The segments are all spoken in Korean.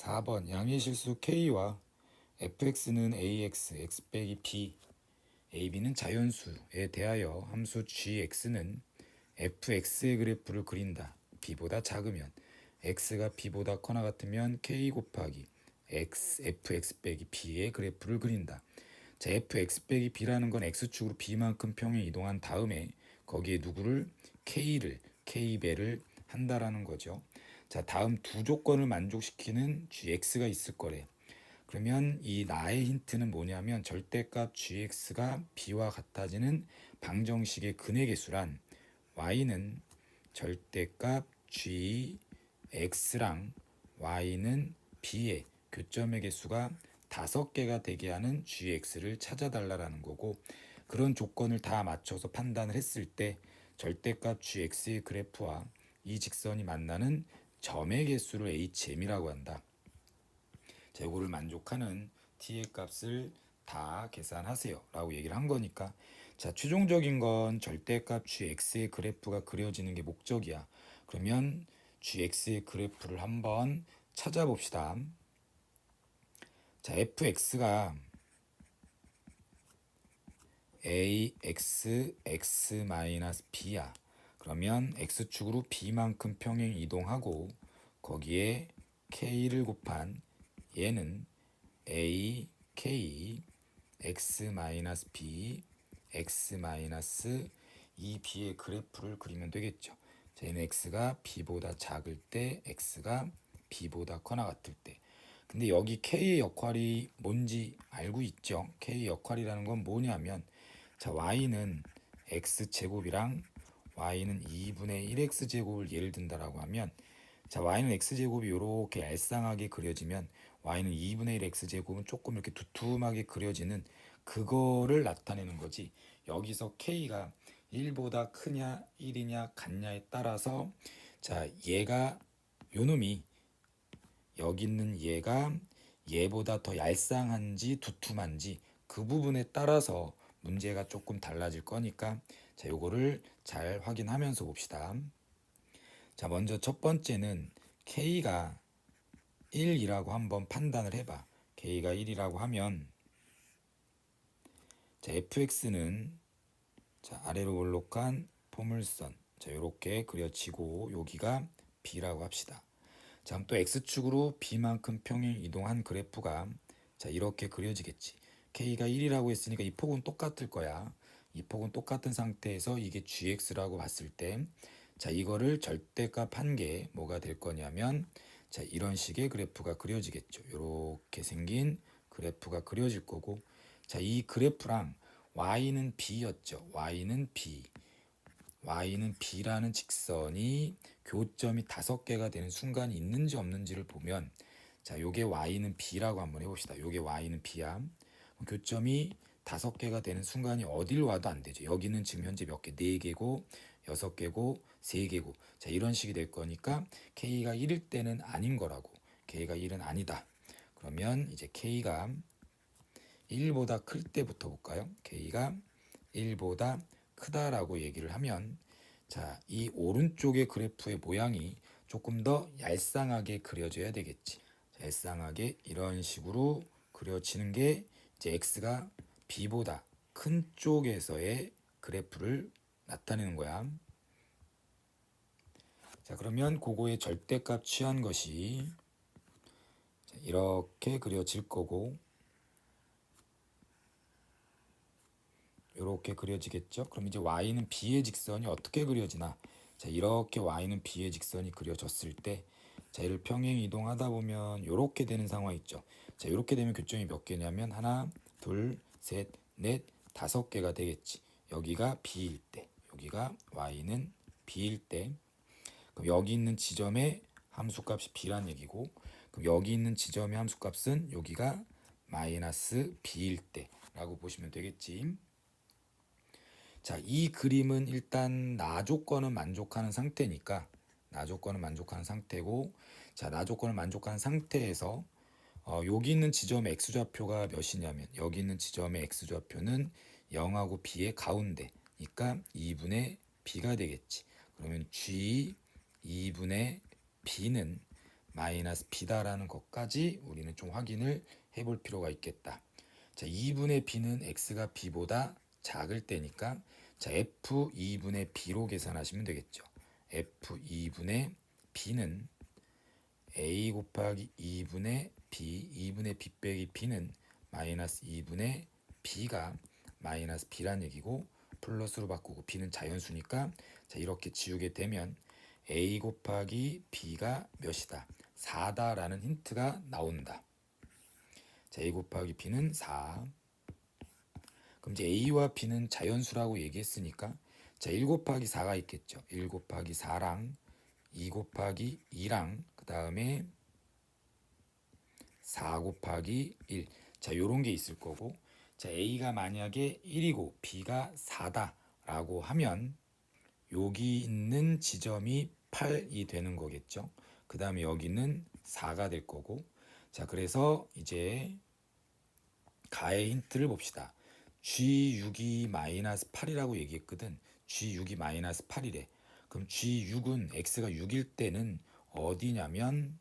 4번 양의실수 K와 fx는 ax, x 빼기 b, ab는 자연수에 대하여 함수 gx는 fx의 그래프를 그린다. b보다 작으면 x가 b보다 커나 같으면 k 곱하기 x, fx 빼기 b의 그래프를 그린다. 자, fx 빼기 b라는 건 x축으로 b만큼 평행 이동한 다음에 거기에 누구를 k배를 한다라는 거죠. 자, 다음 두 조건을 만족시키는 gx가 있을 거래. 그러면 이 나의 힌트는 뭐냐면 절대값 gx가 b와 같아지는 방정식의 근의 개수란 y는 절대값 gx랑 y는 b의 교점의 개수가 5개가 되게 하는 gx를 찾아달라는 거고, 그런 조건을 다 맞춰서 판단을 했을 때 절대값 gx의 그래프와 이 직선이 만나는 점의 개수를 HM이라고 한다. 자, 이거를 만족하는 t의 값을 다 계산하세요 라고 얘기를 한 거니까, 자, 최종적인 건 절대값 gx의 그래프가 그려지는 게 목적이야. 그러면 gx의 그래프를 한번 찾아봅시다. 자, fx가 axx-b야. 그러면 x축으로 b만큼 평행 이동하고 거기에 k를 곱한 얘는 a, k, x-b, x-2b의 그래프를 그리면 되겠죠. 자, 얘는 x가 b보다 작을 때, x가 b보다 커나 같을 때. 근데 여기 k의 역할이 뭔지 알고 있죠? k의 역할이라는 건 뭐냐면, 자, y는 x제곱이랑 y는 2분의 1x제곱을 예를 든다라고 하면, 자, y는 x제곱이 이렇게 얄쌍하게 그려지면 y는 2분의 1 x제곱은 조금 이렇게 두툼하게 그려지는 그거를 나타내는 거지. 여기서 k가 1보다 크냐 1이냐 같냐에 따라서, 자, 얘가 요놈이 여기 있는 얘가 얘보다 더 얄쌍한지 두툼한지 그 부분에 따라서 문제가 조금 달라질 거니까, 자, 요거를 잘 확인하면서 봅시다. 자, 먼저 첫 번째는 k가 1이라고 한번 판단을 해봐. k가 1이라고 하면, 자, fx는 자, 아래로 볼록한 포물선, 자, 요렇게 그려지고 여기가 b라고 합시다. 자, 그럼 또 x축으로 b만큼 평행 이동한 그래프가 자, 이렇게 그려지겠지. k가 1이라고 했으니까 이 폭은 똑같을 거야. 이 폭은 똑같은 상태에서 이게 gx라고 봤을 때, 자, 이거를 절대값 한 개 뭐가 될 거냐면, 자, 이런 식의 그래프가 그려지겠죠. 이렇게 생긴 그래프가 그려질 거고, 자, 이 그래프랑 y는 b였죠. y는 b라는 직선이 교점이 5개가 되는 순간이 있는지 없는지를 보면, 자, 요게 y는 b라고 한번 해봅시다. 요게 y는 b야. 교점이 5개가 되는 순간이 어딜 와도 안 되죠. 여기는 지금 현재 몇 개? 4개고 6개고 3개고, 자, 이런 식이 될 거니까 k가 1일 때는 아닌 거라고. k가 1은 아니다. 그러면 이제 k가 1보다 클 때부터 볼까요? k가 1보다 크다라고 얘기를 하면, 자, 이 오른쪽의 그래프의 모양이 조금 더 얄쌍하게 그려져야 되겠지. 자, 얄쌍하게 이런 식으로 그려지는 게 이제 x가 b보다 큰 쪽에서의 그래프를 나타내는 거야. 자, 그러면 그거의 절대값 취한 것이 이렇게 그려질 거고, 이렇게 그려지겠죠. 그럼 이제 y는 b의 직선이 어떻게 그려지나? 자, 이렇게 y는 b의 직선이 그려졌을 때, 자, 얘를 평행 이동하다 보면 이렇게 되는 상황 있죠. 자, 이렇게 되면 교점이 몇 개냐면 하나, 둘, 셋, 넷, 5개가 되겠지. 여기가 b일 때, 여기가 y는 b일 때, 그럼 여기 있는 지점의 함수값이 b란 얘기고, 그럼 여기 있는 지점의 함수값은 여기가 마이너스 b일 때라고 보시면 되겠지. 자, 이 그림은 일단 나 조건은 만족하는 상태니까, 나 조건은 만족하는 상태고, 자, 나 조건을 만족하는 상태에서 여기 있는 지점의 x좌표가 몇이냐면, 여기 있는 지점의 x좌표는 0하고 b의 가운데니까 2분의 b가 되겠지. 그러면 g 2분의 b는 마이너스 b다라는 것까지 우리는 좀 확인을 해볼 필요가 있겠다. 자, 2분의 b는 x가 b보다 작을 때니까 자, f 2분의 b로 계산하시면 되겠죠. f 2분의 b는 a 곱하기 2분의 b, 2분의 b 빼기 b는 마이너스 2분의 b가 마이너스 b란 얘기고 플러스로 바꾸고 b는 자연수니까 자, 이렇게 지우게 되면 a 곱하기 b가 몇이다? 4다라는 힌트가 나온다. 자, a 곱하기 b는 4. 그럼 이제 a와 b는 자연수라고 얘기했으니까 자, 1 곱하기 4가 있겠죠. 1 곱하기 4랑 2 곱하기 2랑 그 다음에 4 곱하기 1. 자, 요런 게 있을 거고 자, a가 만약에 1이고 b가 4다 라고 하면 여기 있는 지점이 8이 되는 거겠죠. 그 다음에 여기는 4가 될 거고 자, 그래서 이제 가의 힌트를 봅시다. G6이 마이너스 8이라고 얘기했거든. G6이 마이너스 8이래. 그럼 G6은 X가 6일 때는 어디냐면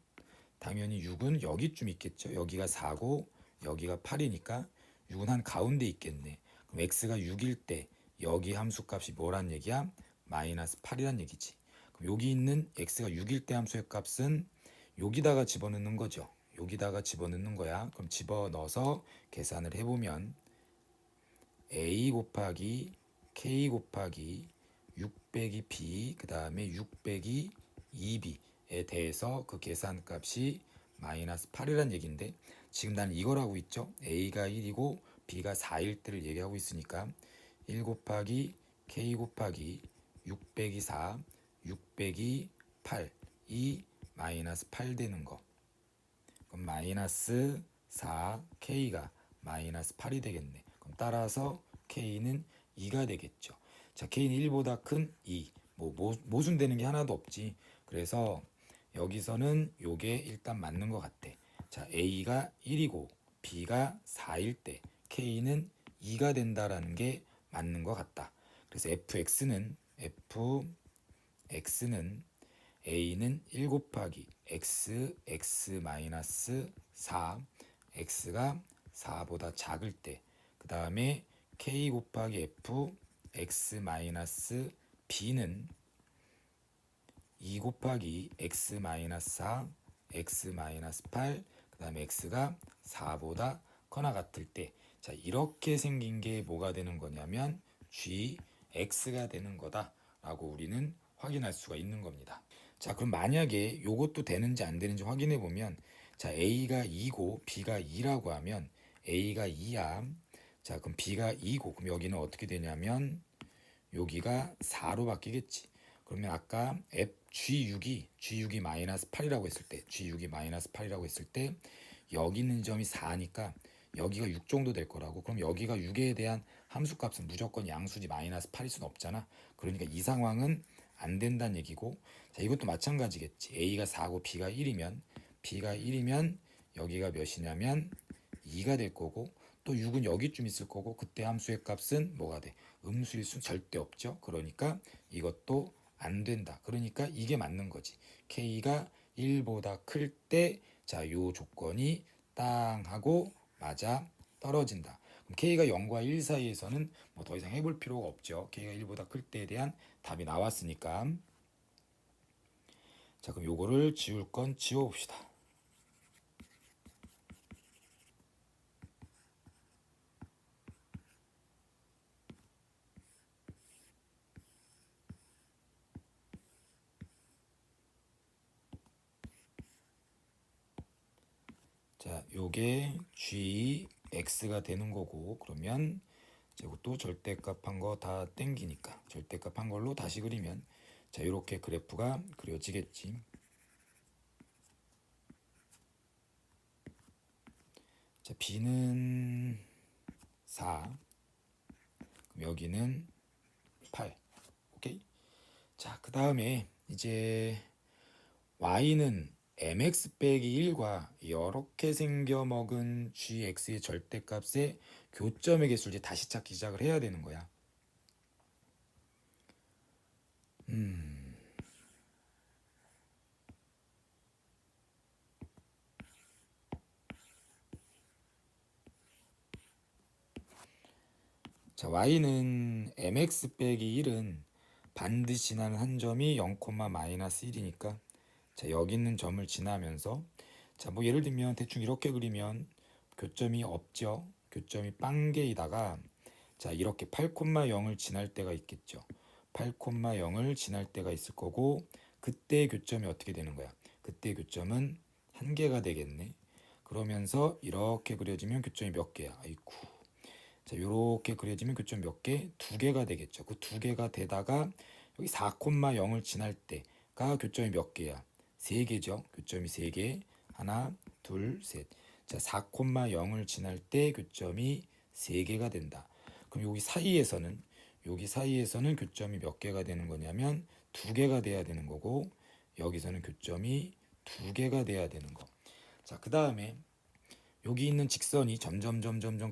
당연히 6은 여기쯤 있겠죠. 여기가 4고 여기가 8이니까 6은 한 가운데 있겠네. 그럼 X가 6일 때 여기 함수값이 뭐란 얘기야? 마이너스 8이란 얘기지. 그럼 여기 있는 X가 6일 때 함수의 값은 여기다가 집어넣는 거죠. 여기다가 집어넣는 거야. 그럼 집어넣어서 계산을 해보면 a 곱하기 k 곱하기 6 빼기 b 그 다음에 6 빼기 2b에 대해서 그 계산값이 마이너스 8이란 얘기인데 지금 나는 이걸 하고 있죠. a가 1이고 b가 4일 때를 얘기하고 있으니까 1 곱하기 k 곱하기 6 빼기 4 6 빼기 8이 마이너스 8 되는 거. 그럼 마이너스 4k가 마이너스 8이 되겠네. 그럼 따라서 k는 2가 되겠죠. 자, k는 1보다 큰 2. 모순되는 게 하나도 없지. 그래서 여기서는 요게 일단 맞는 것 같아. 자, a가 1이고 b가 4일 때 k는 2가 된다라는 게 맞는 것 같다. 그래서 fx는 a는 1 곱하기 x 마이너스 4 x가 4보다 작을 때 그 다음에 k 곱하기 f x 마이너스 b는 2 곱하기 x 마이너스 4 x 마이너스 8 그 다음에 x가 4보다 커나 같을 때 자, 이렇게 생긴 게 뭐가 되는 거냐면 gx가 되는 거다 라고 우리는 확인할 수가 있는 겁니다. 자, 그럼 만약에 요것도 되는지 안 되는지 확인해 보면 자, a가 2고 b가 2라고 하면 a가 2야. 자, 그럼 b가 2고 그럼 여기는 어떻게 되냐면 여기가 4로 바뀌겠지. 그러면 아까 G6이 마이너스 8이라고 했을 때 G6이 마이너스 8이라고 했을 때 여기 있는 점이 4니까 여기가 6 정도 될 거라고. 그럼 여기가 6에 대한 함수값은 무조건 양수지 마이너스 8일 수는 없잖아. 그러니까 이 상황은 안 된다는 얘기고 자, 이것도 마찬가지겠지. A가 4고 B가 1이면 여기가 몇이냐면 2가 될 거고 또 6은 여기쯤 있을 거고 그때 함수의 값은 뭐가 돼? 음수일 수 절대 없죠. 그러니까 이것도 안 된다. 그러니까 이게 맞는 거지. K가 1보다 클 때 자, 요 조건이 땅 하고 맞아 떨어진다. 그럼 K가 0과 1 사이에서는 뭐 더 이상 해볼 필요가 없죠. K가 1보다 클 때에 대한 답이 나왔으니까. 자, 그럼 요거를 지울 건 지워봅시다. 자, 요게 gx가 되는 거고 그러면 이것도 절대값 한 거 다 땡기니까 절대값 한 걸로 다시 그리면 자, 요렇게 그래프가 그려지겠지. 자, b는 4 그럼 여기는 8. 오케이. 자, 그 다음에 이제 y는 mx 빼기 1과 이렇게 생겨먹은 gx의 절대값의 교점의 개수를 이제 다시 찾기 시작을 해야 되는 거야. 자, y는 mx 빼기 1은 반드시 지나는 한 점이 0,-1이니까 자, 여기 있는 점을 지나면서 자, 뭐 예를 들면 대충 이렇게 그리면 교점이 없죠. 교점이 빵개이다가 자, 이렇게 8,0을 지날 때가 있겠죠. 8,0을 지날 때가 있을 거고 그때 교점이 어떻게 되는 거야? 그때 교점은 한 개가 되겠네. 그러면서 이렇게 그려지면 교점이 몇 개야? 아이쿠. 자, 이렇게 그려지면 교점 몇 개? 두 개가 되겠죠. 그 두 개가 되다가 여기 4,0을 지날 때가 교점이 몇 개야? 세 개죠. 교점이 세 개. 하나, 둘, 셋. 자, 4,0을 지날 때 교점이 세 개가 된다. 그럼 여기 사이에서는 교점이 몇 개가 되는 거냐면 두 개가 돼야 되는 거고 여기서는 교점이 두 개가 돼야 되는 거. 자, 그 다음에 여기 있는 직선이 점점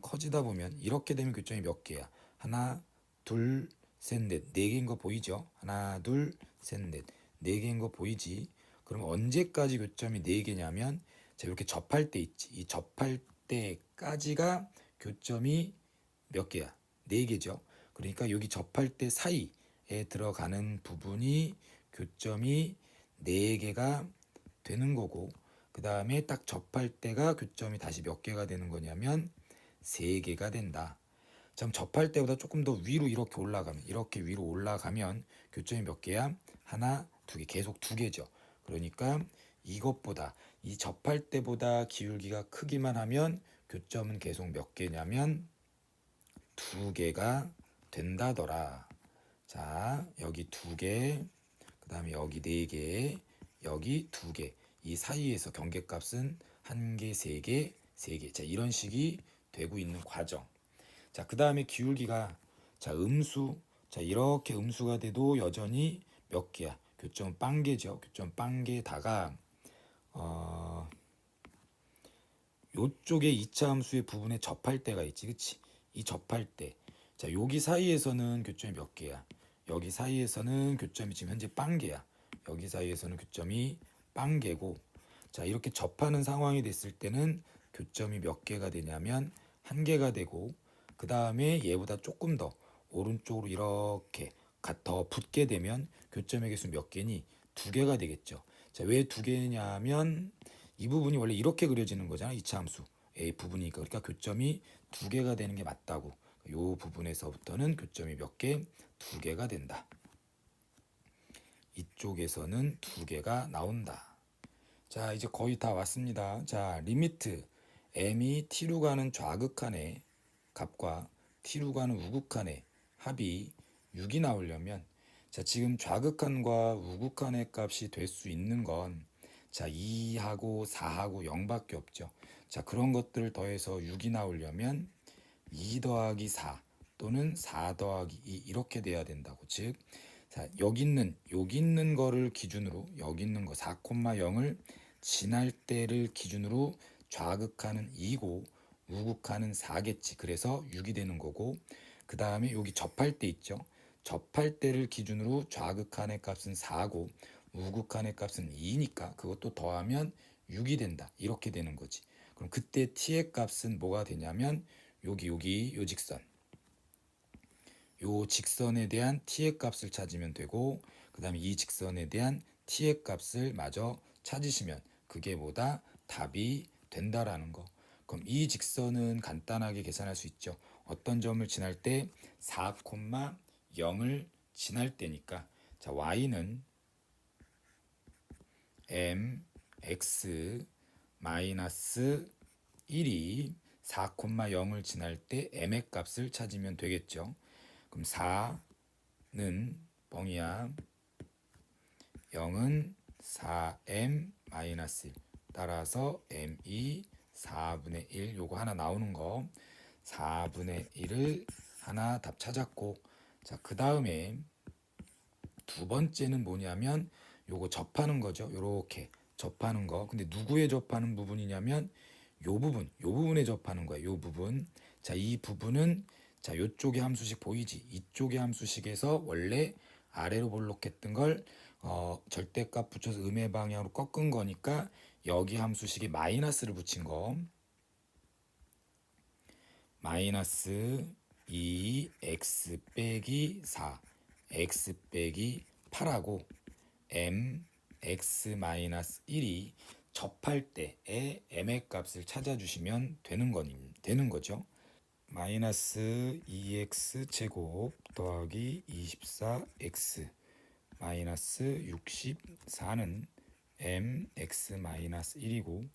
커지다 보면 이렇게 되면 교점이 몇 개야? 하나, 둘, 셋, 넷. 네 개인 거 보이죠? 하나, 둘, 셋, 넷. 네 개인 거 보이지? 그럼 언제까지 교점이 네 개냐면 자, 이렇게 접할 때 있지. 이 접할 때까지가 교점이 몇 개야? 네 개죠. 그러니까 여기 접할 때 사이에 들어가는 부분이 교점이 네 개가 되는 거고 그 다음에 딱 접할 때가 교점이 다시 몇 개가 되는 거냐면 세 개가 된다. 그럼 접할 때보다 조금 더 위로 이렇게 위로 올라가면 교점이 몇 개야? 하나, 두 개, 계속 두 개죠. 그러니까 이것보다 이 접할 때보다 기울기가 크기만 하면 교점은 계속 몇 개냐면 두 개가 된다더라. 자, 여기 두 개, 그 다음에 여기 네 개, 여기 두 개. 이 사이에서 경계값은 한 개, 세 개, 세 개. 자, 이런 식이 되고 있는 과정. 자, 그 다음에 기울기가 자, 음수. 자, 이렇게 음수가 돼도 여전히 몇 개야? 교점 빵개죠. 교점 빵개다가 요쪽에 2차 함수의 부분에 접할 때가 있지. 그치? 이 접할 때. 자, 여기 사이에서는 교점이 몇 개야? 여기 사이에서는 교점이 지금 현재 빵개야. 여기 사이에서는 교점이 빵개고 자, 이렇게 접하는 상황이 됐을 때는 교점이 몇 개가 되냐면 한 개가 되고 그 다음에 얘보다 조금 더 오른쪽으로 이렇게 더 붙게 되면 교점의 개수 몇 개니? 두 개가 되겠죠. 자, 왜 두 개냐면 이 부분이 원래 이렇게 그려지는 거잖아. 이차 함수의 부분이니까. 그러니까 교점이 두 개가 되는 게 맞다고. 이 부분에서부터는 교점이 몇 개? 두 개가 된다. 이쪽에서는 두 개가 나온다. 자, 이제 거의 다 왔습니다. 자, 리미트 m이 t로 가는 좌극한의 값과 t로 가는 우극한의 합이 6이 나오려면 자, 지금 좌극한과 우극한의 값이 될 수 있는 건 자, 2하고 4하고 0밖에 없죠. 자, 그런 것들을 더해서 6이 나오려면 2 더하기 4 또는 4 더하기 2 이렇게 돼야 된다고. 즉, 자, 여기 있는 거를 기준으로 여기 있는 거 4,0을 지날 때를 기준으로 좌극하는 2고 우극하는 4겠지. 그래서 6이 되는 거고 그 다음에 여기 접할 때 있죠. 접할 때를 기준으로 좌극한의 값은 4고 우극한의 값은 2니까 그것도 더하면 6이 된다. 이렇게 되는 거지. 그럼 그때 t의 값은 뭐가 되냐면 여기 요 직선 요 직선에 대한 t의 값을 찾으면 되고 그 다음에 이 직선에 대한 t의 값을 마저 찾으시면 그게 뭐다? 답이 된다라는 거. 그럼 이 직선은 간단하게 계산할 수 있죠. 어떤 점을 지날 때 4,0을 지날 때니까 자, y는 m x 마이너스 1이 4,0을 지날 때 m의 값을 찾으면 되겠죠. 그럼 4는 뻥이야. 0은 4m 마이너스 1. 따라서 m이 4분의 1 요거 하나 나오는 거 4분의 1을 하나 답 찾았고 자, 그 다음에 두 번째는 뭐냐면 요거 접하는 거죠. 요렇게 접하는 거. 근데 누구에 접하는 부분이냐면 요 부분에 접하는 거야. 요 부분. 자, 이 부분은 자, 요쪽의 함수식 보이지? 이쪽의 함수식에서 원래 아래로 볼록했던 걸 절대값 붙여서 음의 방향으로 꺾은 거니까 여기 함수식에 마이너스를 붙인 거. 마이너스 2x 빼기 4 x 빼기 8하고 mx 마이너스 1이 접할 때의 m의 값을 찾아주시면 되는 거죠. 마이너스 2x 제곱 더하기 24x 마이너스 64는 mx 마이너스 1이고,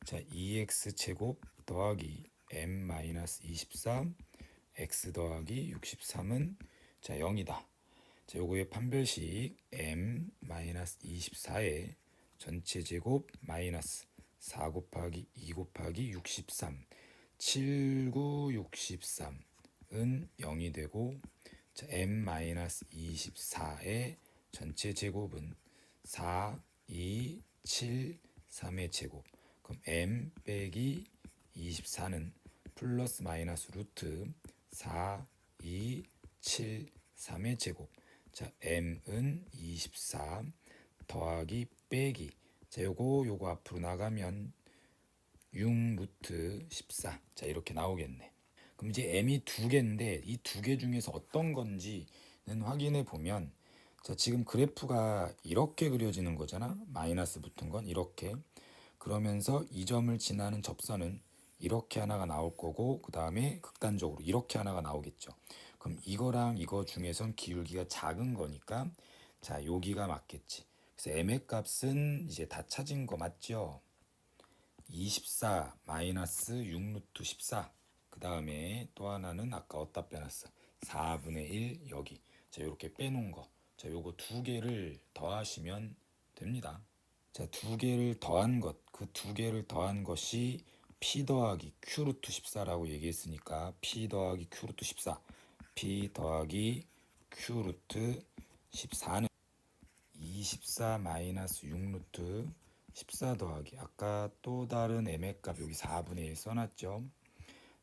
자 2x 제곱 더하기 m 마이너스 23 x 더하기 63은 자 0이다. 자 요거의 판별식 m 마이너스 24의 전체 제곱 마이너스 4 곱하기 2 곱하기 63 7963은 0이 되고, 자 m 마이너스 24의 전체 제곱은 4 2 7 3의 제곱, 그럼 m 빼기 24는 플러스 마이너스 루트 4 2 7 3의 제곱, 자 m은 24 더하기 빼기, 자 요거 앞으로 나가면 6 루트 14, 자 이렇게 나오겠네. 그럼 이제 m이 두 개인데 이 두 개 중에서 어떤 건지는 확인해 보면, 자 지금 그래프가 이렇게 그려지는 거잖아. 마이너스 붙은 건 이렇게. 그러면서 이 점을 지나는 접선은 이렇게 하나가 나올 거고, 그 다음에 극단적으로 이렇게 하나가 나오겠죠. 그럼 이거랑 이거 중에선 기울기가 작은 거니까 자 여기가 맞겠지. 그래서 m의 값은 이제 다 찾은 거 맞죠? 24 마이너스 6 루트 14, 그 다음에 또 하나는 아까 어디다 빼놨어? 4분의 1 여기. 자 이렇게 빼놓은 거, 자 요거 두 개를 더하시면 됩니다. 자 두 개를 더한 것, 그 두 개를 더한 것이 p 더하기 q 루트 14라고 얘기했으니까 p 더하기 q 루트 14, p 더하기 q 루트 14는 24 마이너스 6 루트 14 더하기 아까 또 다른 m의 값 여기 4분의 1 써놨죠.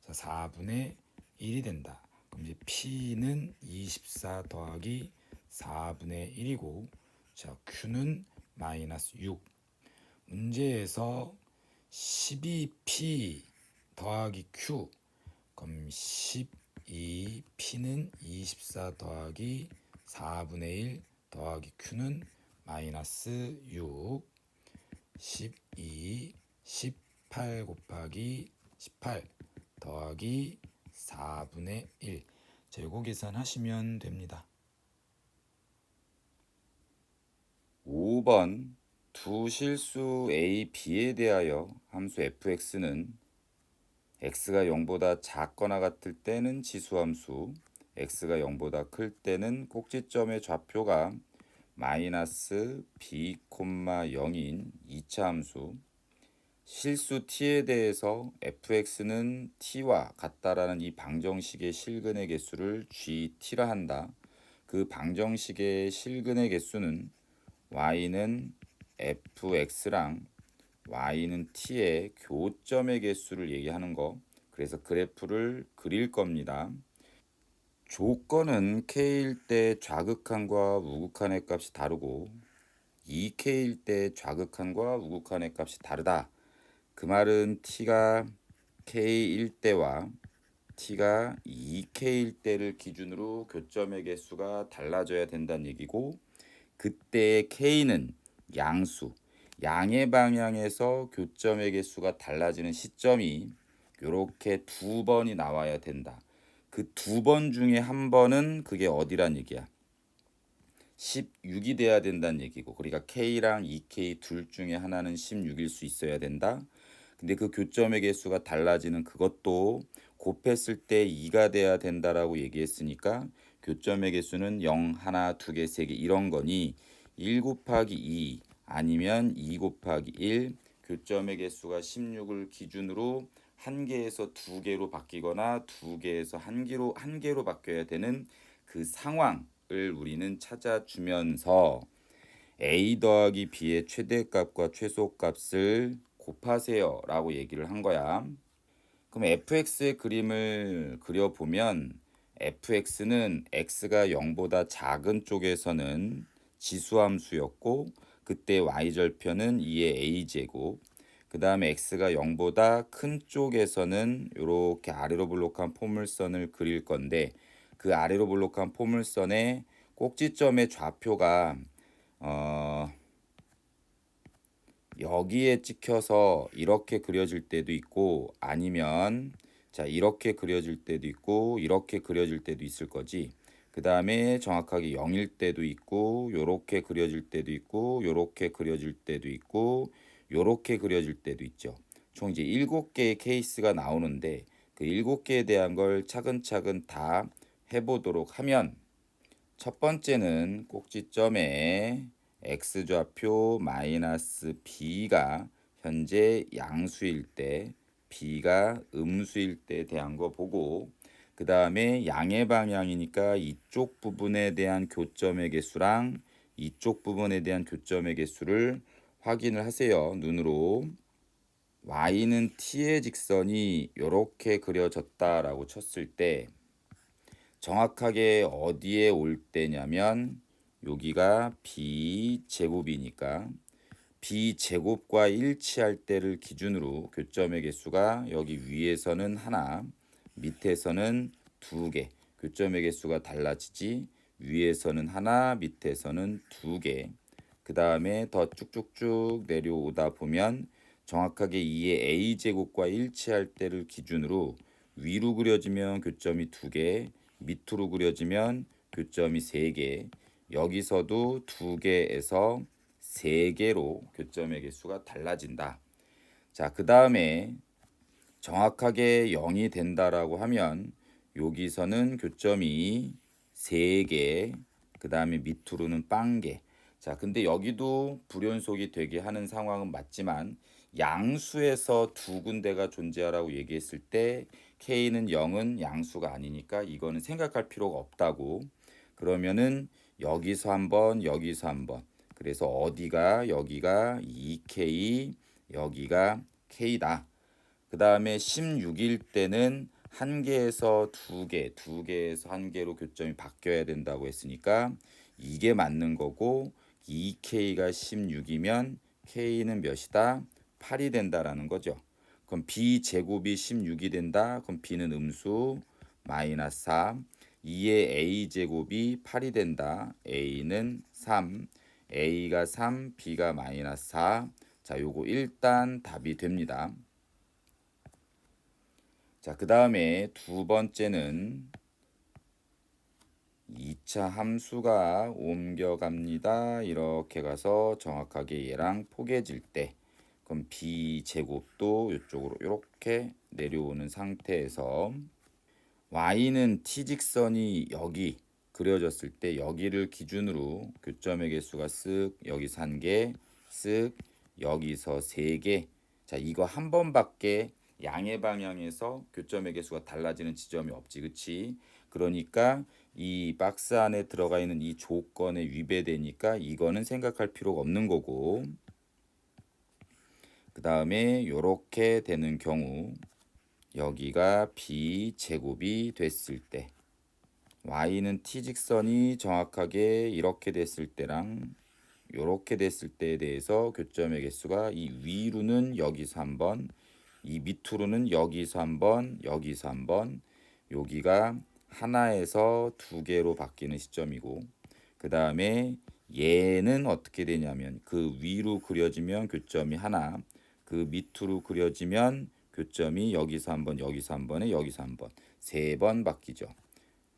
자 4분의 1이 된다. 그럼 이제 p는 24 더하기 4분의 1이고, 자 q는 마이너스 6. 문제에서 12p 더하기 q, 그럼 12p는 24 더하기 4분의 1 더하기 q는 마이너스 6, 12, 18 곱하기 18 더하기 4분의 1. 자, 요거 계산하시면 됩니다. 5번 두 실수 a, b에 대하여 함수 fx는 x가 0보다 작거나 같을 때는 지수함수, x가 0보다 클 때는 꼭지점의 좌표가 마이너스 b, 0인 2차 함수, 실수 t에 대해서 fx는 t와 같다라는 이 방정식의 실근의 개수를 gt라 한다. 그 방정식의 실근의 개수는 y는 fx랑 y는 t의 교점의 개수를 얘기하는 거. 그래서 그래프를 그릴 겁니다. 조건은 k일 때 좌극한과 우극한의 값이 다르고 2k일 때 좌극한과 우극한의 값이 다르다. 그 말은 t가 k일 때와 t가 2k일 때를 기준으로 교점의 개수가 달라져야 된다는 얘기고, 그때의 k는 양수, 양의 방향에서 교점의 개수가 달라지는 시점이 이렇게 두 번이 나와야 된다. 그 두 번 중에 한 번은 그게 어디란 얘기야? 16이 돼야 된다는 얘기고, 그러니까 K랑 2K 둘 중에 하나는 16일 수 있어야 된다. 근데 그 교점의 개수가 달라지는 그것도 곱했을 때 2가 돼야 된다라고 얘기했으니까 교점의 개수는 0, 하나, 두 개, 세 개 이런 거니 1 곱하기 2 아니면 2 곱하기 1, 교점의 개수가 16을 기준으로 한 개에서 두 개로 바뀌거나 두 개에서 한 개로 바뀌어야 되는 그 상황을 우리는 찾아주면서 a 더하기 b의 최대값과 최소값을 곱하세요 라고 얘기를 한 거야. 그럼 fx의 그림을 그려보면 fx는 x가 0보다 작은 쪽에서는 지수함수였고, 그때 y절편은 2의 a제곱, 그 다음에 x가 0보다 큰 쪽에서는 이렇게 아래로 볼록한 포물선을 그릴 건데 그 아래로 볼록한 포물선의 꼭지점의 좌표가 여기에 찍혀서 이렇게 그려질 때도 있고 아니면 자 이렇게 그려질 때도 있고 이렇게 그려질 때도 있을 거지. 그 다음에 정확하게 0일 때도 있고 요렇게 그려질 때도 있고 요렇게 그려질 때도 있고 요렇게 그려질 때도 있죠. 총 이제 7개의 케이스가 나오는데 그 7개에 대한 걸 차근차근 다 해보도록 하면 첫 번째는 꼭지점에 x좌표 마이너스 b가 현재 양수일 때 b가 음수일 때 대한 거 보고 그 다음에 양의 방향이니까 이쪽 부분에 대한 교점의 개수랑 이쪽 부분에 대한 교점의 개수를 확인을 하세요. 눈으로 y는 t의 직선이 이렇게 그려졌다라고 쳤을 때 정확하게 어디에 올 때냐면 여기가 b제곱이니까 b제곱과 일치할 때를 기준으로 교점의 개수가 여기 위에서는 하나, 밑에서는 두 개. 교점의 개수가 달라지지 위에서는 하나, 밑에서는 두 개. 그 다음에 더 쭉쭉쭉 내려오다 보면 정확하게 이의 a제곱과 일치할 때를 기준으로 위로 그려지면 교점이 두 개, 밑으로 그려지면 교점이 세 개. 여기서도 두 개에서 세 개로 교점의 개수가 달라진다. 자, 그 다음에 정확하게 0이 된다라고 하면 여기서는 교점이 3개, 그 다음에 밑으로는 빵개. 자, 근데 여기도 불연속이 되게 하는 상황은 맞지만 양수에서 두 군데가 존재하라고 얘기했을 때 K는 0은 양수가 아니니까 이거는 생각할 필요가 없다고. 그러면은 여기서 한번, 여기서 한번. 그래서 어디가 여기가 2K, 여기가 K다. 그 다음에 16일 때는 한 개에서 두 개, 두 개에서 한 개로 교점이 바뀌어야 된다고 했으니까 이게 맞는 거고 2K가 16이면 K는 몇이다? 8이 된다라는 거죠. 그럼 B제곱이 16이 된다. 그럼 B는 음수 마이너스 3. 2의 A제곱이 8이 된다. A는 3. A가 3, B가 마이너스 4. 자, 요거 일단 답이 됩니다. 자, 그 다음에 두 번째는 2차 함수가 옮겨갑니다. 이렇게 가서 정확하게 얘랑 포개질 때 그럼 b제곱도 이쪽으로 이렇게 내려오는 상태에서 y는 t직선이 여기 그려졌을 때 여기를 기준으로 교점의 개수가 쓱 여기서 한 개, 쓱 여기서 세 개. 자, 이거 한 번밖에 양의 방향에서 교점의 개수가 달라지는 지점이 없지, 그치? 그러니까 이 박스 안에 들어가 있는 이 조건에 위배되니까 이거는 생각할 필요가 없는 거고 그 다음에 요렇게 되는 경우 여기가 b제곱이 됐을 때 y는 t직선이 정확하게 이렇게 됐을 때랑 요렇게 됐을 때에 대해서 교점의 개수가 이 위로는 여기서 한번 이 밑으로는 여기서 한번 여기서 한번 여기가 하나에서 두 개로 바뀌는 시점이고 그 다음에 얘는 어떻게 되냐면 그 위로 그려지면 교점이 하나 그 밑으로 그려지면 교점이 여기서 한번 여기서 한 번에 여기서 한번 세 번 바뀌죠.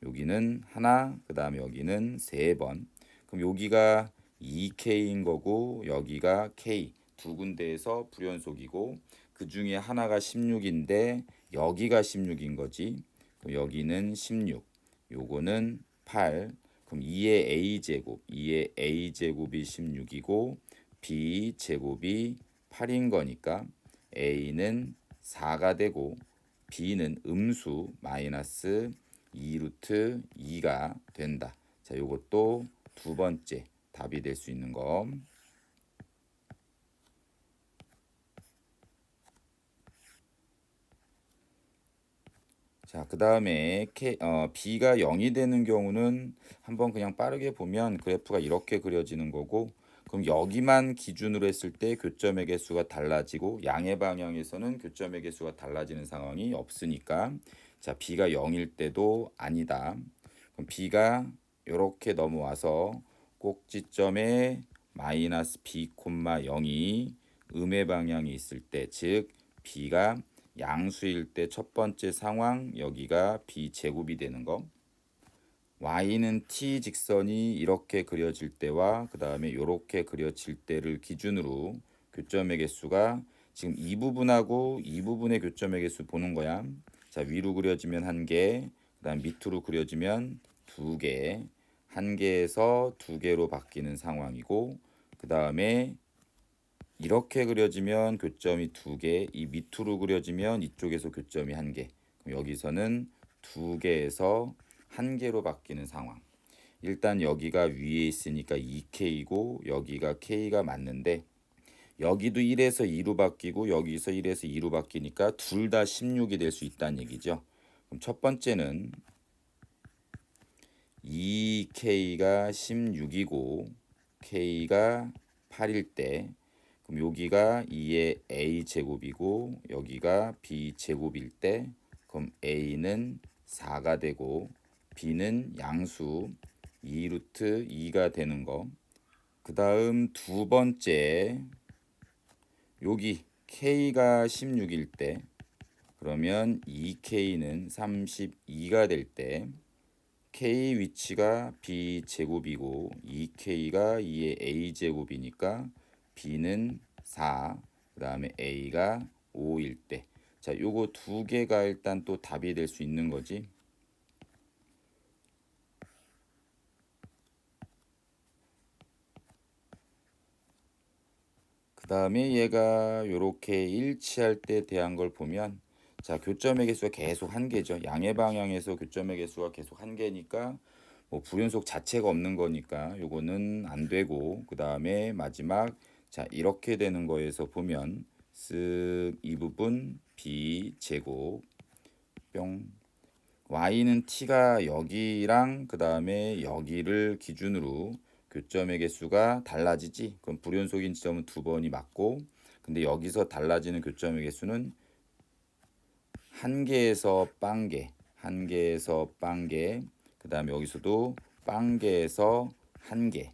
여기는 하나 그 다음에 여기는 세 번. 그럼 여기가 2K인 거고 여기가 K 두 군데에서 불연속이고 그 중에 하나가 16인데 여기가 16인 거지. 그럼 여기는 16 요거는 8 그럼 2의 A제곱 2의 A제곱이 16이고 B제곱이 8인 거니까 A는 4가 되고 B는 음수 마이너스 2루트 2가 된다. 자, 요것도 두 번째 답이 될 수 있는 거. 자, 그 다음에 B가 0이 되는 경우는 한번 그냥 빠르게 보면 그래프가 이렇게 그려지는 거고 그럼 여기만 기준으로 했을 때 교점의 개수가 달라지고 양의 방향에서는 교점의 개수가 달라지는 상황이 없으니까 자 b가 0일 때도 아니다. 그럼 b가 이렇게 넘어와서 꼭지점에 마이너스 b, 0이 음의 방향이 있을 때, 즉 b가 양수일 때 첫 번째 상황 여기가 b 제곱이 되는 거. y는 t 직선이 이렇게 그려질 때와 그 다음에 이렇게 그려질 때를 기준으로 교점의 개수가 지금 이 부분하고 이 부분의 교점의 개수 보는 거야. 자, 위로 그려지면 1개, 그 다음 밑으로 그려지면 2개, 1개에서 2개로 바뀌는 상황이고, 그 다음에 이렇게 그려지면 교점이 2개, 이 밑으로 그려지면 이쪽에서 교점이 1개. 그럼 여기서는 2개에서 1개로 바뀌는 상황. 일단 여기가 위에 있으니까 2K고 여기가 K가 맞는데 여기도 1에서 2로 바뀌고 여기서 1에서 2로 바뀌니까 둘 다 16이 될 수 있다는 얘기죠. 그럼 첫 번째는 2K가 16이고 K가 8일 때 그럼 여기가 2의 a 제곱이고 여기가 b 제곱일 때 그럼 a는 4가 되고 b는 양수 2루트 2가 되는 거. 그 다음 두 번째 여기 k가 16일 때 그러면 2k는 32가 될 때 k 위치가 b 제곱이고 2k가 2의 a 제곱이니까 b는 4, 그 다음에 a가 5일 때. 자, 요거 두 개가 일단 또 답이 될 수 있는 거지. 그 다음에 얘가 요렇게 일치할 때 대한 걸 보면 자, 교점의 개수가 계속 1개죠. 양의 방향에서 교점의 개수가 계속 1개니까 뭐 불연속 자체가 없는 거니까 요거는 안 되고 그 다음에 마지막 자 이렇게 되는 거에서 보면 쓱 이 부분 b 제곱 뿅 y는 t가 여기랑 그 다음에 여기를 기준으로 교점의 개수가 달라지지. 그럼 불연속인 지점은 2번이 맞고 근데 여기서 달라지는 교점의 개수는 1개에서 빵개 1개에서 빵개 그 다음에 여기서도 빵개에서 1개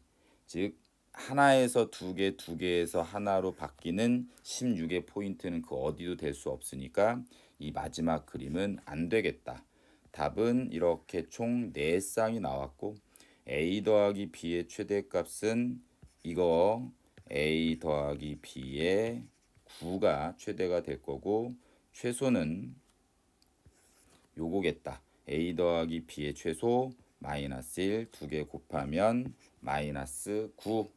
즉 하나에서 2개 2개에서 하나로 바뀌는 16의 포인트는 그 어디도 될 수 없으니까 이 마지막 그림은 안 되겠다. 답은 이렇게 총 4쌍이 나왔고 a 더하기 b의 최대값은 이거 a 더하기 b의 9가 최대가 될 거고 최소는 요거겠다. a 더하기 b의 최소 마이너스 1 두 개 곱하면 마이너스 9.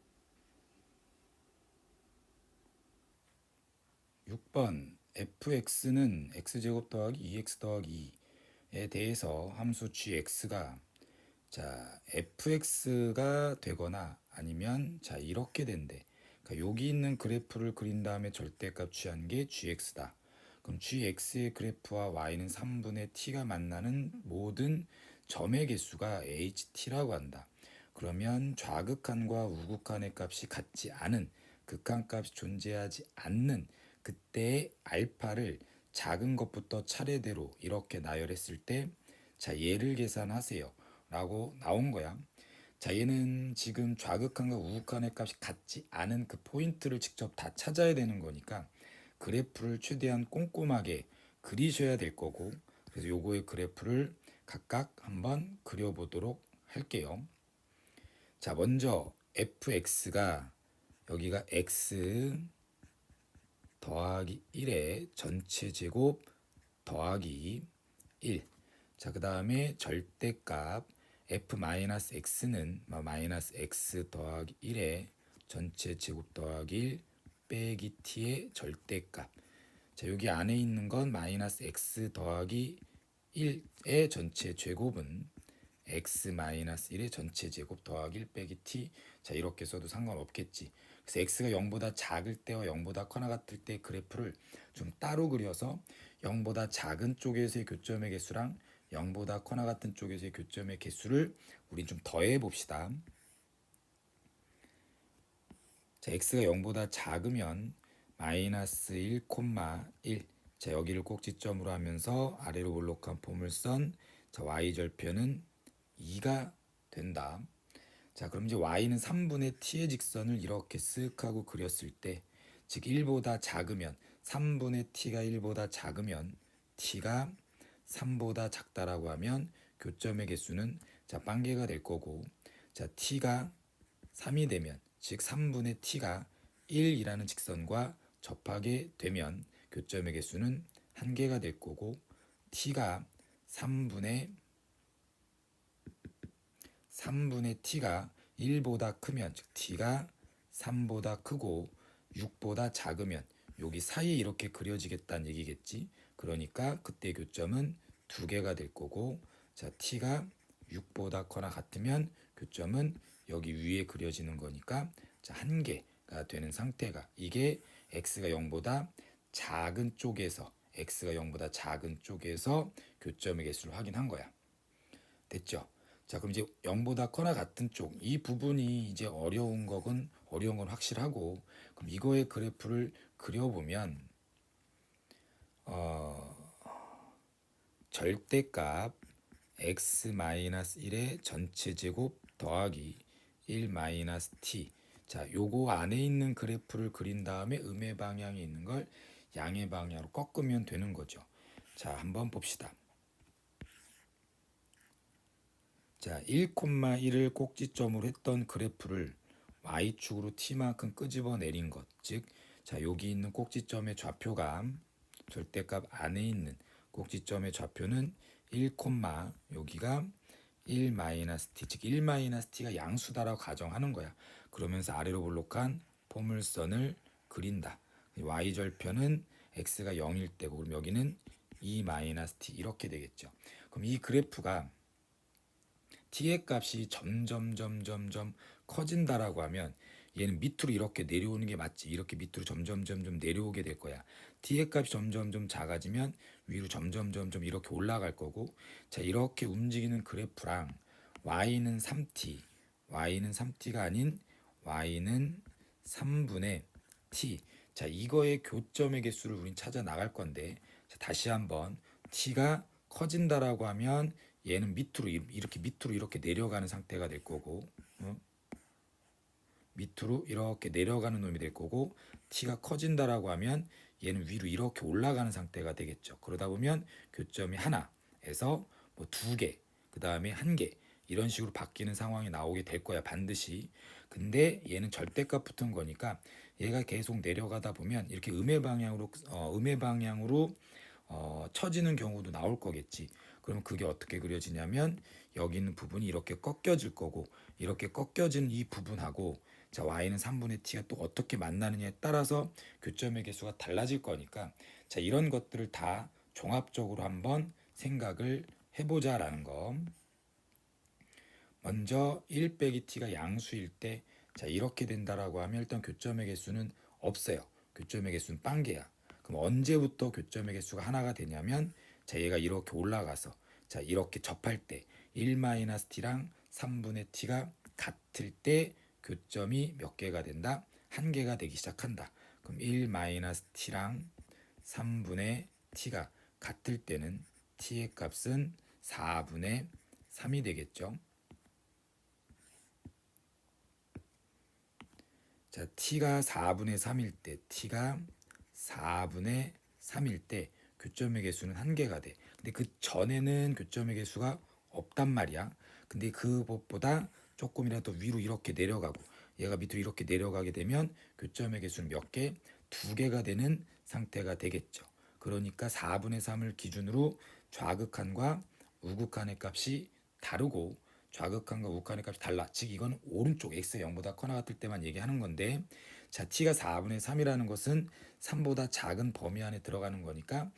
6번 fx는 x제곱 더하기 2x 더하기 2에 대해서 함수 gx가 자 fx가 되거나 아니면 자 이렇게 된대. 그러니까 여기 있는 그래프를 그린 다음에 절대값 취한 게 gx다. 그럼 gx의 그래프와 y는 3분의 t가 만나는 모든 점의 개수가 ht라고 한다. 그러면 좌극한과 우극한의 값이 같지 않은 극한값이 존재하지 않는 그때의 알파를 작은 것부터 차례대로 이렇게 나열했을 때 자 얘를 계산하세요 라고 나온 거야. 자 얘는 지금 좌극한과 우극한의 값이 같지 않은 그 포인트를 직접 다 찾아야 되는 거니까 그래프를 최대한 꼼꼼하게 그리셔야 될 거고 그래서 요거의 그래프를 각각 한번 그려보도록 할게요. 자 먼저 fx가 여기가 x 더하기 1의 전체 제곱 더하기 1. 자, 그 다음에 절대값 f-x는 마이너스 x 더하기 1의 전체 제곱 더하기 1 빼기 t의 절대값. 자, 여기 안에 있는 건 마이너스 x 더하기 1의 전체 제곱은 x 마이너스 1의 전체 제곱 더하기 1 빼기 t. 자, 이렇게 써도 상관없겠지. 그래서 x가 0보다 작을 때와 0보다 커나 같을 때 그래프를 좀 따로 그려서 0보다 작은 쪽에서의 교점의 개수랑 0보다 커나 같은 쪽에서의 교점의 개수를 우리 좀 더해 봅시다. 자, x가 0보다 작으면 마이너스 1,1. 자, 여기를 꼭지점으로 하면서 아래로 볼록한 포물선. 자, y절편은 2가 된다. 자, 그럼 이제 y는 3분의 t의 직선을 이렇게 쓱 하고 그렸을 때, 즉 1보다 작으면 3분의 t가 1보다 작으면 t가 3보다 작다라고 하면 교점의 개수는 자, 빵개가 될 거고, 자, t가 3이 되면 즉 3분의 t가 1이라는 직선과 접하게 되면 교점의 개수는 1개가 될 거고, t가 3분의 t가 1보다 크면 즉 t가 3보다 크고 6보다 작으면 여기 사이에 이렇게 그려지겠다는 얘기겠지. 그러니까 그때 교점은 2개가 될 거고, 자, t가 6보다 커나 같으면 교점은 여기 위에 그려지는 거니까 자, 1개가 되는 상태가, 이게 x가 0보다 작은 쪽에서 교점의 개수를 확인한 거야. 됐죠? 자, 그럼 이제 0보다 커나 같은 쪽, 이 부분이 이제 어려운 건 확실하고, 그럼 이거의 그래프를 그려보면 절대값 x-1의 전체 제곱 더하기 1-t. 자, 요거 안에 있는 그래프를 그린 다음에 음의 방향에 있는 걸 양의 방향으로 꺾으면 되는 거죠. 자, 한번 봅시다. 자, 1,1을 꼭지점으로 했던 그래프를 y축으로 t만큼 끄집어 내린 것, 즉, 자, 여기 있는 꼭지점의 좌표가, 절대값 안에 있는 꼭지점의 좌표는 1, 여기가 1-t, 즉 1-t가 양수다라고 가정하는 거야. 그러면서 아래로 볼록한 포물선을 그린다. y절편은 x가 0일 때고, 그럼 여기는 2-t 이렇게 되겠죠. 그럼 이 그래프가 t의 값이 점점 커진다라고 하면 얘는 밑으로 이렇게 내려오는 게 맞지. 이렇게 밑으로 점점 내려오게 될 거야. t의 값이 점점 작아지면 위로 점점 이렇게 올라갈 거고, 자, 이렇게 움직이는 그래프랑 y는 3t가 아닌 y는 3분의 t. 자, 이거의 교점의 개수를 우린 찾아 나갈 건데, 자, 다시 한번 t가 커진다라고 하면 얘는 밑으로 이렇게 내려가는 상태가 될 거고, 밑으로 이렇게 내려가는 놈이 될 거고, t가 커진다라고 하면 얘는 위로 이렇게 올라가는 상태가 되겠죠. 그러다 보면 교점이 하나에서 뭐 2개, 그 다음에 1개, 이런 식으로 바뀌는 상황이 나오게 될 거야, 반드시. 근데 얘는 절대값 붙은 거니까 얘가 계속 내려가다 보면 이렇게 음의 방향으로 처지는 경우도 나올 거겠지. 그러면 그게 어떻게 그려지냐면 여기 있는 부분이 이렇게 꺾여질 거고, 이렇게 꺾여진 이 부분하고, 자, y는 3분의 t가 또 어떻게 만나느냐에 따라서 교점의 개수가 달라질 거니까, 자, 이런 것들을 다 종합적으로 한번 생각을 해보자라는 거. 먼저 1 빼기 t가 양수일 때, 자, 이렇게 된다라고 하면 일단 교점의 개수는 없어요. 교점의 개수는 빵개야. 그럼 언제부터 교점의 개수가 하나가 되냐면, 자, 얘가 이렇게 올라가서, 자, 이렇게 접할 때 1-t랑 3분의 t가 같을 때 교점이 몇 개가 된다? 1개가 되기 시작한다. 그럼 1-t랑 3분의 t가 같을 때는 t의 값은 4분의 3이 되겠죠. 자, t가 4분의 3일 때 교점의 개수는 1개가 돼. 근데 그 전에는 교점의 개수가 없단 말이야. 근데 그것보다 조금이라도 위로 이렇게 내려가고, 얘가 밑으로 이렇게 내려가게 되면 교점의 개수는 몇 개? 2개가 되는 상태가 되겠죠. 그러니까 4분의 3을 기준으로 좌극한과 우극한의 값이 다르고, 좌극한과 우극한의 값이 달라. 즉 이건 오른쪽 x가 0보다 커나 같을 때만 얘기하는 건데, 자, t가 4분의 3이라는 것은 3보다 작은 범위 안에 들어가는 거니까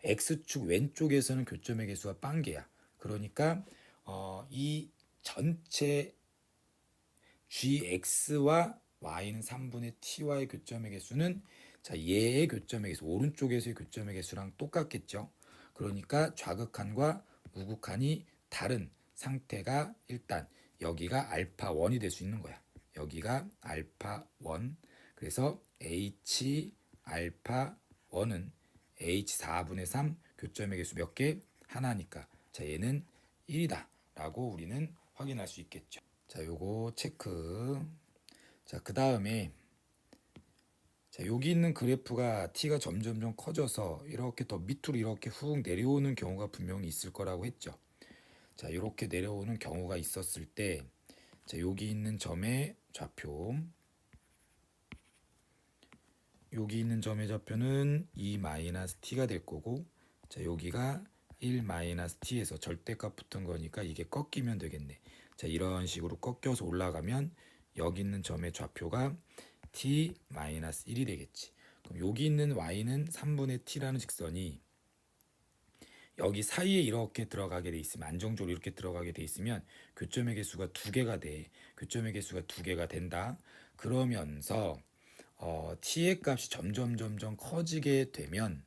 x축 왼쪽에서는 교점의 개수가 빵개야. 그러니까 이 전체 gx와 y는 3분의 t와의 교점의 개수는, 자, 얘의 교점의 개수, 오른쪽에서의 교점의 개수랑 똑같겠죠. 그러니까 좌극한과 우극한이 다른 상태가 일단 여기가 알파 1이 될 수 있는 거야. 여기가 알파 1, 그래서 H 알파 1은 H 4분의 3 교점의 개수 몇 개? 하나니까 자 얘는 1이다 라고 우리는 확인할 수 있겠죠. 자 요거 체크. 자 그 다음에 자 여기 있는 그래프가 t가 점점점 커져서 이렇게 더 밑으로 이렇게 훅 내려오는 경우가 분명히 있을 거라고 했죠. 자 이렇게 내려오는 경우가 있었을 때 자 여기 있는 점의 좌표, 여기 있는 점의 좌표는 2-t가 될 거고 자 여기가 1-t에서 절대값 붙은 거니까 이게 꺾이면 되겠네. 자 이런 식으로 꺾여서 올라가면 여기 있는 점의 좌표가 t-1이 되겠지. 그럼 여기 있는 y는 3분의 t라는 직선이 여기 사이에 이렇게 들어가게 돼 있으면 안정적으로 이렇게 들어가게 돼 있으면 교점의 개수가 두 개가 돼. 교점의 개수가 두 개가 된다. 그러면서 t의 값이 점점 커지게 되면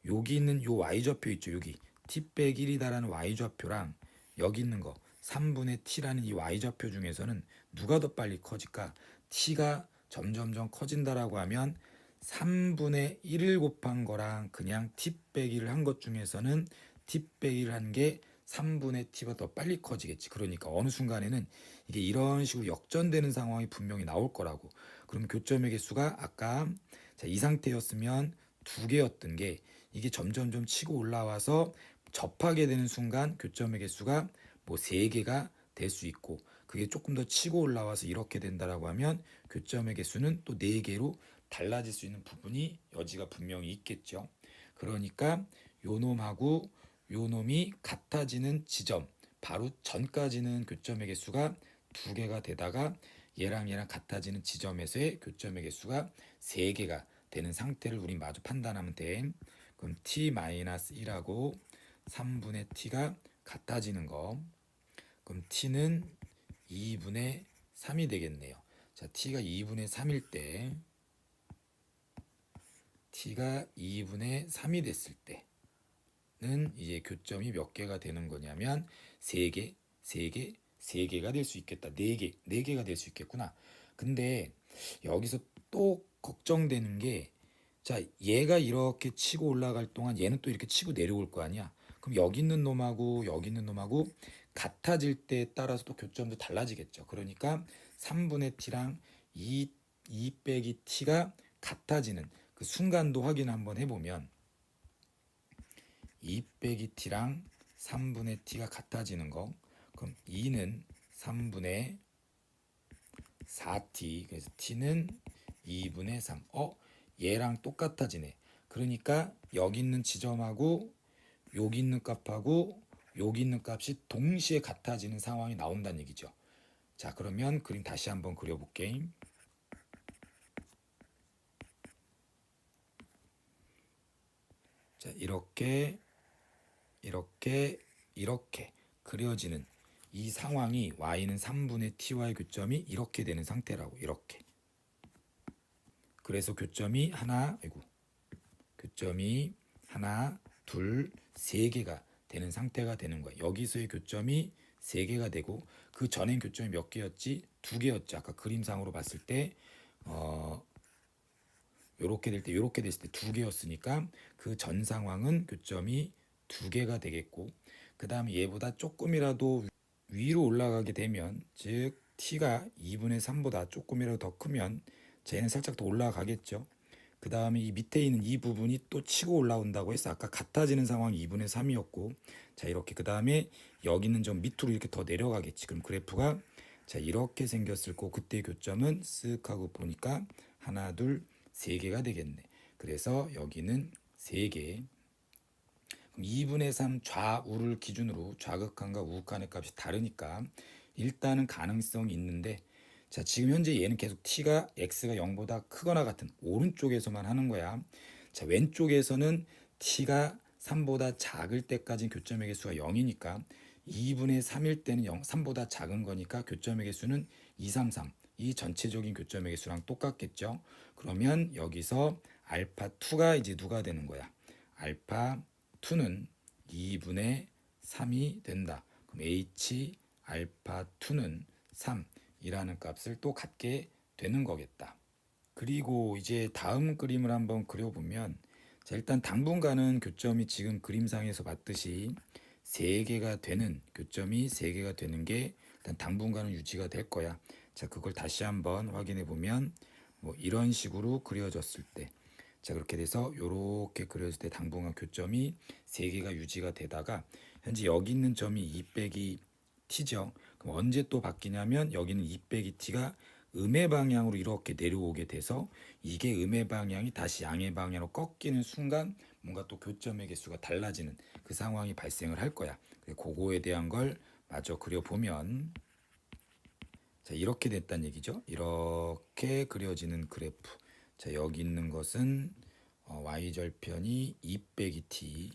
여기 있는 요 y좌표 있죠. 여기 t 빼기 1이다라는 y좌표랑 여기 있는 거 3분의 t라는 이 y좌표 중에서는 누가 더 빨리 커질까? t가 점점 커진다라고 하면 3분의 1을 곱한 거랑 그냥 t 빼기를 한 것 중에서는 t 빼기를 한 게 3분의 t가 더 빨리 커지겠지. 그러니까 어느 순간에는 이게 이런 식으로 역전되는 상황이 분명히 나올 거라고. 그럼 교점의 개수가 아까 자, 이 상태였으면 두 개였던 게 이게 점점 치고 올라와서 접하게 되는 순간 교점의 개수가 뭐 세 개가 될 수 있고 그게 조금 더 치고 올라와서 이렇게 된다라고 하면 교점의 개수는 또 네 개로 달라질 수 있는 부분이 여지가 분명히 있겠죠. 그러니까 요 놈하고 요 놈이 같아지는 지점 바로 전까지는 교점의 개수가 두 개가 되다가 얘랑 같아지는 지점에서의 교점의 개수가 세 개가 되는 상태를 우리 마저 판단하면 돼. 그럼 t-1하고 3분의 t가 같아지는 거. 그럼 t는 2분의 3이 되겠네요. 자, t가 2분의 3일 때 t가 2분의 3이 됐을 때는 이제 교점이 몇 개가 되는 거냐면 3개, 3개, 3개가 될 수 있겠다. 4개, 4개가 될 수 있겠구나. 근데 여기서 또 걱정되는 게 자, 얘가 이렇게 치고 올라갈 동안 얘는 또 이렇게 치고 내려올 거 아니야. 그럼 여기 있는 놈하고 여기 있는 놈하고 같아질 때에 따라서 또 교점도 달라지겠죠. 그러니까 3분의 t랑 2 빼기 t가 같아지는 그 순간도 확인 한번 해보면 2 빼기 t랑 3분의 t가 같아지는 거. 그럼 2는 3분의 4t 그래서 t는 2분의 3. 얘랑 똑같아지네. 그러니까 여기 있는 지점하고 여기 있는 값하고 여기 있는 값이 동시에 같아지는 상황이 나온다는 얘기죠. 자, 그러면 그림 다시 한번 그려볼게. 자, 이렇게 그려지는 이 상황이 y는 3분의 t와의 교점이 이렇게 되는 상태라고. 이렇게. 그래서 교점이 하나, 둘, 세 개가 되는 상태가 되는 거야. 여기서의 교점이 세 개가 되고 그 전엔 교점이 몇 개였지? 두 개였지. 아까 그림상으로 봤을 때 요렇게 됐을 때 두 개였으니까 그 전 상황은 교점이 두 개가 되겠고 그 다음에 얘보다 조금이라도 위로 올라가게 되면 즉 t가 2분의 3보다 조금이라도 더 크면 쟤는 살짝 더 올라가겠죠. 그 다음에 이 밑에 있는 이 부분이 또 치고 올라온다고 해서 아까 같아지는 상황이 2분의 3이었고 자 이렇게 그 다음에 여기 있는 점 밑으로 이렇게 더 내려가겠지. 그럼 그래프가 자 이렇게 생겼을 거고 그때 교점은 쓱 하고 보니까 하나 둘 세 개가 되겠네. 그래서 여기는 세 개. 그럼 2분의 3 좌우를 기준으로 좌극한과 우극한의 값이 다르니까 일단은 가능성이 있는데 자 지금 현재 얘는 계속 t가 x가 0보다 크거나 같은 오른쪽에서만 하는 거야. 자 왼쪽에서는 t가 3보다 작을 때까지 교점의 개수가 0이니까 2분의 3일 때는 3보다 작은 거니까 교점의 개수는 233. 이 전체적인 교점의 개수랑 똑같겠죠. 그러면 여기서 알파2가 이제 누가 되는 거야? 알파2는 2분의 3이 된다. 그럼 h 알파2는 3 이라는 값을 또 갖게 되는 거겠다. 그리고 이제 다음 그림을 한번 그려보면 자, 일단 당분간은 교점이 지금 그림상에서 봤듯이 교점이 세 개가 되는 게 일단 당분간은 유지가 될 거야. 자, 그걸 다시 한번 확인해 보면 뭐 이런 식으로 그려졌을 때 자, 그렇게 돼서 요렇게 그려질 때 당분간 교점이 세 개가 유지가 되다가 현재 여기 있는 점이 2 빼기 t죠. 그럼 언제 또 바뀌냐면 여기는 2 빼기 t가 음의 방향으로 이렇게 내려오게 돼서 이게 음의 방향이 다시 양의 방향으로 꺾이는 순간 뭔가 또 교점의 개수가 달라지는 그 상황이 발생을 할 거야. 그거에 대한 걸 마저 그려보면 자, 이렇게 됐다는 얘기죠. 이렇게 그려지는 그래프. 자, 여기 있는 것은 y절편이 2 빼기 t,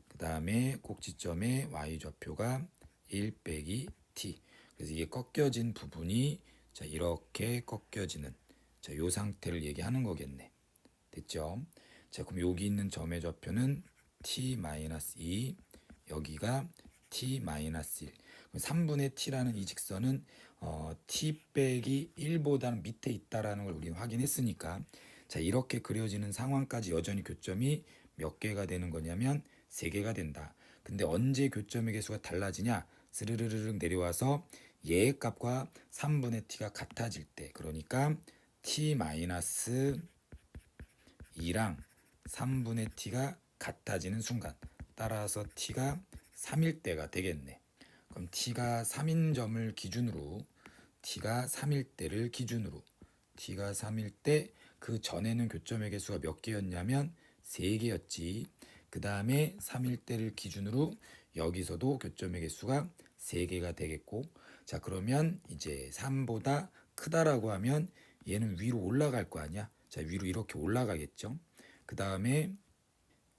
그 다음에 꼭지점의 y좌표가 1 빼기 t. 그래서 이게 꺾여진 부분이 자, 이렇게 꺾여지는 자, 요 상태를 얘기하는 거겠네. 됐죠? 자, 그럼 여기 있는 점의 좌표는 t-2, 여기가 t-1. 그럼 3분의 t라는 이 직선은 t 빼기 1보다는 밑에 있다라는 걸 우리는 확인했으니까 자, 이렇게 그려지는 상황까지 여전히 교점이 몇 개가 되는 거냐면 3개가 된다. 근데 언제 교점의 개수가 달라지냐? 스르르르륵 내려와서 얘의 값과 3분의 t가 같아질 때, 그러니까 t-2랑 3분의 t가 같아지는 순간, 따라서 t가 3일 때가 되겠네. 그럼 t가 3인 점을 기준으로 t가 3일 때를 기준으로 t가 3일 때 그 전에는 교점의 개수가 몇 개였냐면 3개였지. 그 다음에 3일 때를 기준으로 여기서도 교점의 개수가 3개가 되겠고, 자, 그러면 이제 3보다 크다라고 하면 얘는 위로 올라갈 거 아니야. 자, 위로 이렇게 올라가겠죠. 그 다음에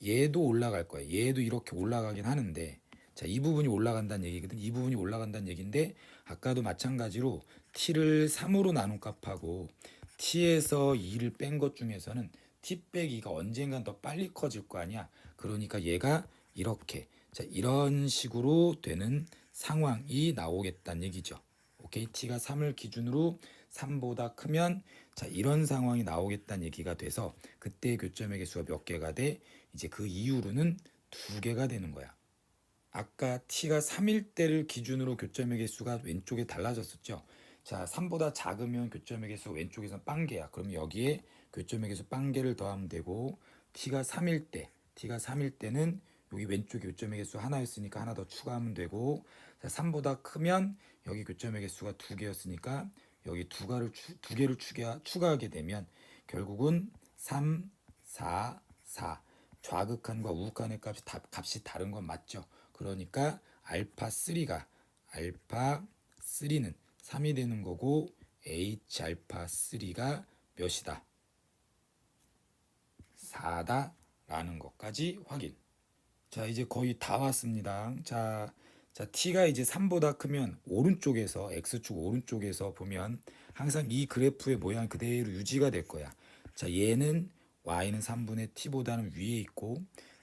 얘도 올라갈 거야. 얘도 이렇게 올라가긴 하는데, 자, 이 부분이 올라간다는 얘기거든. 이 부분이 올라간다는 얘기인데, 아까도 마찬가지로 t를 3으로 나눈 값하고 t에서 2를 뺀 것 중에서는 t 빼기 2가 언젠간 더 빨리 커질 거 아니야. 그러니까 얘가 이렇게 자, 이런 식으로 되는 상황이 나오겠다는 얘기죠. 오케이, t가 3을 기준으로 3보다 크면 자, 이런 상황이 나오겠다는 얘기가 돼서 그때 교점의 개수가 몇 개가 돼? 이제 그 이후로는 2개가 되는 거야. 아까 t가 3일 때를 기준으로 교점의 개수가 왼쪽에 달라졌었죠. 자, 3보다 작으면 교점의 개수 왼쪽에서 빵개야. 그럼 여기에 교점의 개수 빵개를 더하면 되고, t가 3일 때는 여기 왼쪽에 교점의 개수 하나였으니까 하나 더 추가하면 되고, 자, 3보다 크면 여기 교점의 개수가 2개였으니까 여기 두 개를 추가하게 되면 결국은 3, 4, 4. 좌극한과 우극한의 값이 다른 건 맞죠. 그러니까 알파3는 3이 되는 거고 H 알파3가 몇이다? 4다 라는 것까지 확인. 자, 이제 거의 다 왔습니다. 자, t가 이제 3보다 크면 오른쪽에서 x축 오른쪽에서 보면 항상 이 그래프의 모양 그대로 유지가 될 거야. 자, 얘는 y는 3분의 t보다는 위에 있고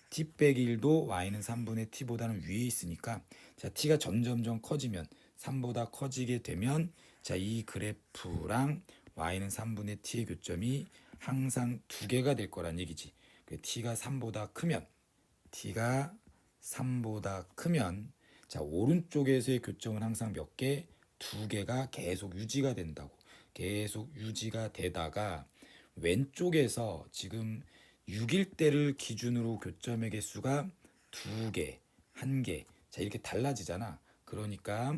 t 빼기 1도 y는 3분의 t보다는 위에 있으니까 자, t가 점점점 커지면 3보다 커지게 되면 자, 이 그래프랑 y는 3분의 t의 교점이 항상 2개가 될 거란 얘기지. t가 3보다 크면 자, 오른쪽에서의 교점은 항상 몇 개? 2개가 계속 유지가 된다고. 계속 유지가 되다가 왼쪽에서 지금 6일 때를 기준으로 교점의 개수가 2개, 1개. 자, 이렇게 달라지잖아. 그러니까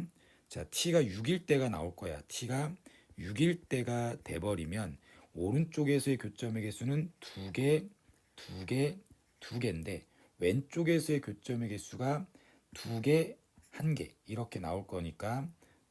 자, t가 6일 때가 나올 거야. t가 6일 때가 돼 버리면 오른쪽에서의 교점의 개수는 2개, 2개, 2개인데 왼쪽에서의 교점의 개수가 2개, 1개 이렇게 나올 거니까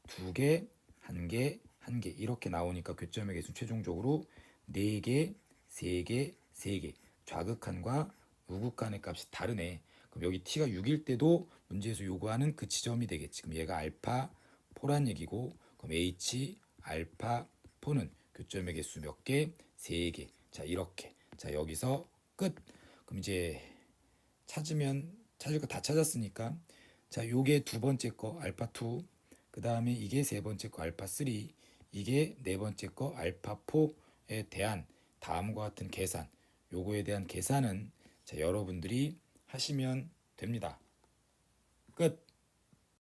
2개, 1개, 1개 이렇게 나오니까 교점의 개수 최종적으로 4개, 3개, 3개. 좌극한과 우극한의 값이 다르네. 그럼 여기 t가 6일 때도 문제에서 요구하는 그 지점이 되겠지. 그럼 얘가 알파 4란 얘기고, 그럼 h 알파 4는 교점의 개수 몇 개? 3개. 자, 이렇게. 자, 여기서 끝. 그럼 이제 찾을 거 다 찾았으니까 자, 요게 두 번째 거 알파 2, 그 다음에 이게 세 번째 거 알파 3, 이게 네 번째 거 알파 4, 대한 다음과 같은 계산, 요거에 대한 계산은 자, 여러분들이 하시면 됩니다. 끝.